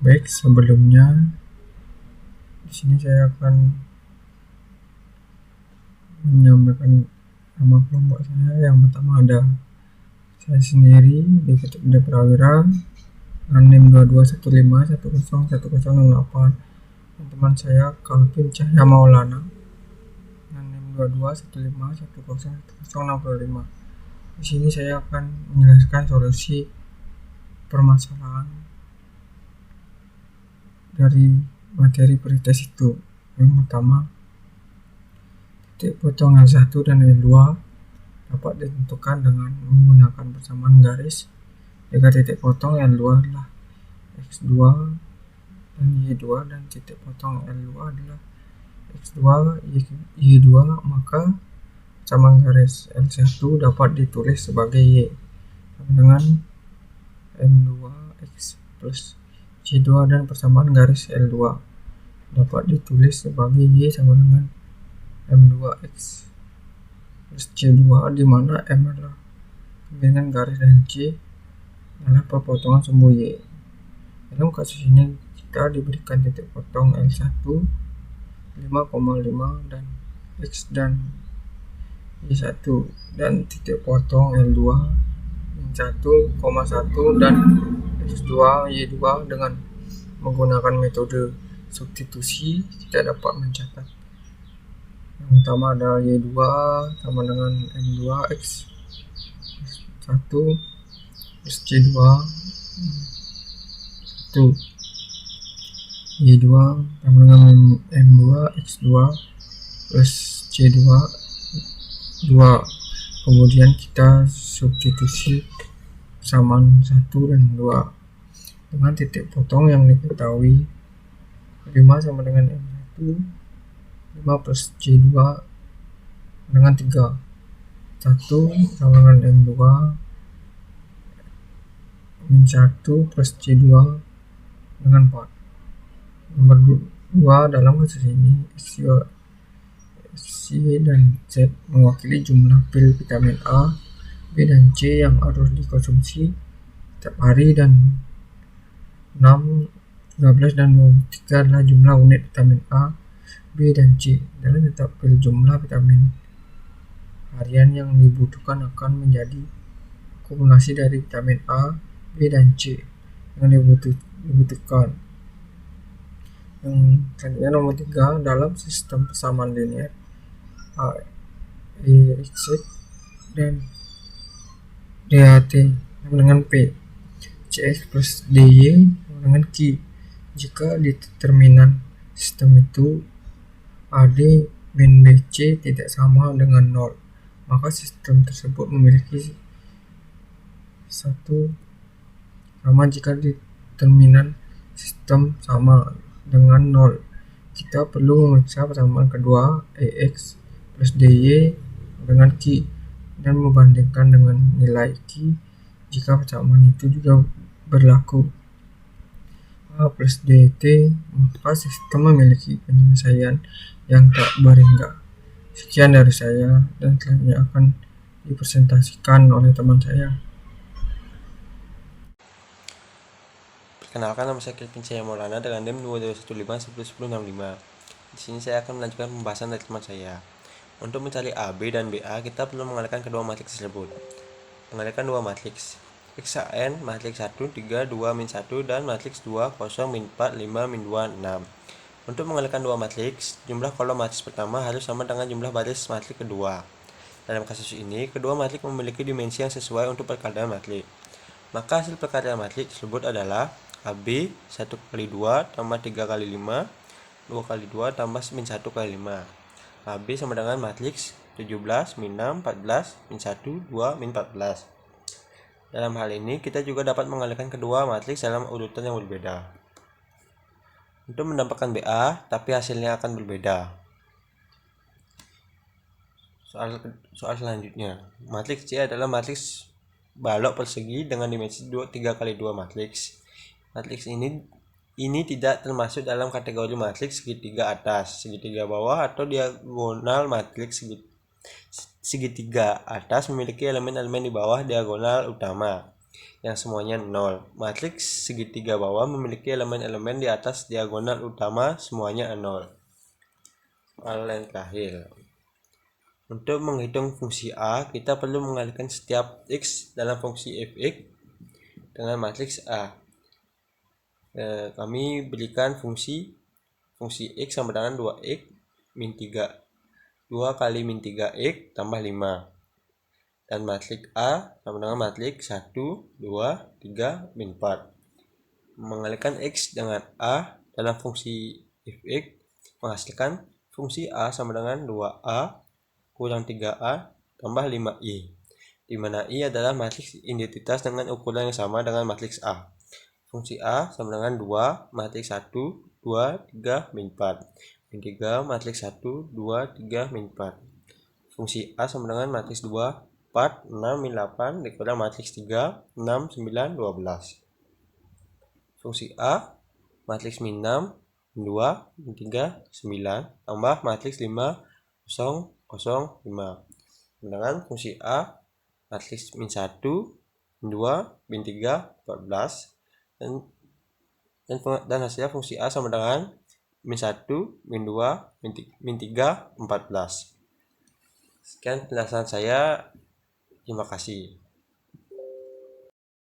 Baik, sebelumnya di sini saya akan menyampaikan nama kelompok saya. Yang pertama ada saya sendiri, David Uda Prawira, dengan NIM 2215101068, dan teman saya Calvin Cahya Maulana dengan NIM 2215101065. Di sini saya akan menjelaskan solusi permasalahan dari materi pretest itu. Yang pertama, titik potong L1 dan L2 dapat ditentukan dengan menggunakan persamaan garis jika titik potong L2 adalah X2 dan Y2 dan titik potong L2 adalah X2 Y2, maka persamaan garis L1 dapat ditulis sebagai Y sama dengan M2X plus C2, dan persamaan garis L2 dapat ditulis sebagai Y sama dengan M2X plus C2, di mana M adalah pembimbingan garis dan C adalah perpotongan sumbu Y. Dalam kasus ini kita diberikan titik potong L1 5,5 dan X dan Y1, dan titik potong L2 1,1 dan X2 Y2. Dengan menggunakan metode substitusi kita dapat mencatat yang pertama ada Y2 sama dengan M2X 1 plus C2 1, Y2 sama dengan M2X2 plus C2 2. Kemudian kita substitusi persamaan 1 dan 2 dengan titik potong yang diketahui 5 sama dengan M1, 5 plus C2 dengan 3, 1 sama dengan M2 min 1 plus C2 dengan 4. Nomor 2, dalam kasus ini C dan Z mewakili jumlah pil vitamin A, B dan C yang harus dikonsumsi setiap hari, dan 6, 12 dan 23 adalah jumlah unit vitamin A, B dan C. Dalam tetap pil jumlah vitamin harian yang dibutuhkan akan menjadi akumulasi dari vitamin A, B dan C yang dibutuhkan. Yang selanjutnya nomor 3, dalam sistem persamaan linear A, E, X dan DAT sama dengan P, CX plus DY sama dengan Q. Jika di determinan sistem itu AD min BC tidak sama dengan 0, maka sistem tersebut memiliki satu sama. Jika di determinan sistem sama dengan 0, kita perlu memeriksa persamaan kedua EX plus DY dengan Q dan membandingkan dengan nilai Q jika persamaan itu juga berlaku. A plus DT, maka sistem memiliki penyelesaian yang tak berhingga. Sekian dari saya, dan selanjutnya akan dipresentasikan oleh teman saya. Perkenalkan, nama saya Calvin Cahya Maulana dengan NIM 2215101065. Di sini saya akan melanjutkan pembahasan dari teman saya. Untuk mencari A, B, dan BA, kita perlu mengalihkan kedua matriks tersebut. Mengalihkan dua matriks XAN, matriks 1, 3, 2, min 1, dan matriks 2, 0, min 4, 5, min 2, 6. Untuk mengalihkan dua matriks, jumlah kolom matriks pertama harus sama dengan jumlah baris matriks kedua. Dalam kasus ini, kedua matriks memiliki dimensi yang sesuai untuk perkalian matriks. Maka hasil perkalian matriks tersebut adalah AB 1 kali 2 tambah 3 kali 5, 2 kali 2 tambah min 1 kali 5. AB sama dengan matriks 17, min 6, 14, min 1, 2, min 14. Dalam hal ini, kita juga dapat mengalihkan kedua matriks dalam urutan yang berbeda untuk mendapatkan BA, tapi hasilnya akan berbeda. Soal selanjutnya, matriks C adalah matriks balok persegi dengan dimensi 3 kali 2 matriks. Matriks ini tidak termasuk dalam kategori matriks segitiga atas, segitiga bawah, atau diagonal. Matriks segitiga atas memiliki elemen-elemen di bawah diagonal utama. yang semuanya 0. Matriks segitiga bawah memiliki elemen-elemen di atas diagonal utama semuanya 0. Soal yang terakhir. Untuk menghitung fungsi A, kita perlu mengalihkan setiap X dalam fungsi fx dengan matriks A. Kami berikan fungsi X sama dengan 2X min 3. 2 kali min 3X tambah 5. Dan matriks A sama dengan matriks 1, 2, 3, min 4. Mengalihkan X dengan A dalam fungsi fx menghasilkan fungsi A sama dengan 2A kurang 3A tambah 5i, di mana i adalah matriks identitas dengan ukuran yang sama dengan matriks A. Fungsi A sama dengan 2 matriks 1, 2, 3, min 4. Min 3 matriks 1, 2, 3, min 4. Fungsi A sama dengan matriks 2, 4, 6, min 8 dikurang matriks 3, 6, 9, 12. Fungsi A matriks min 6, min 2, min 3, 9 tambah matriks 5, 0, 0, 5. Sedangkan fungsi A matriks min 1, min 2, min 3, 14. Dan hasilnya fungsi A sama dengan min 1, min 2, min 3, 14. Sekian penjelasan saya. Terima kasih.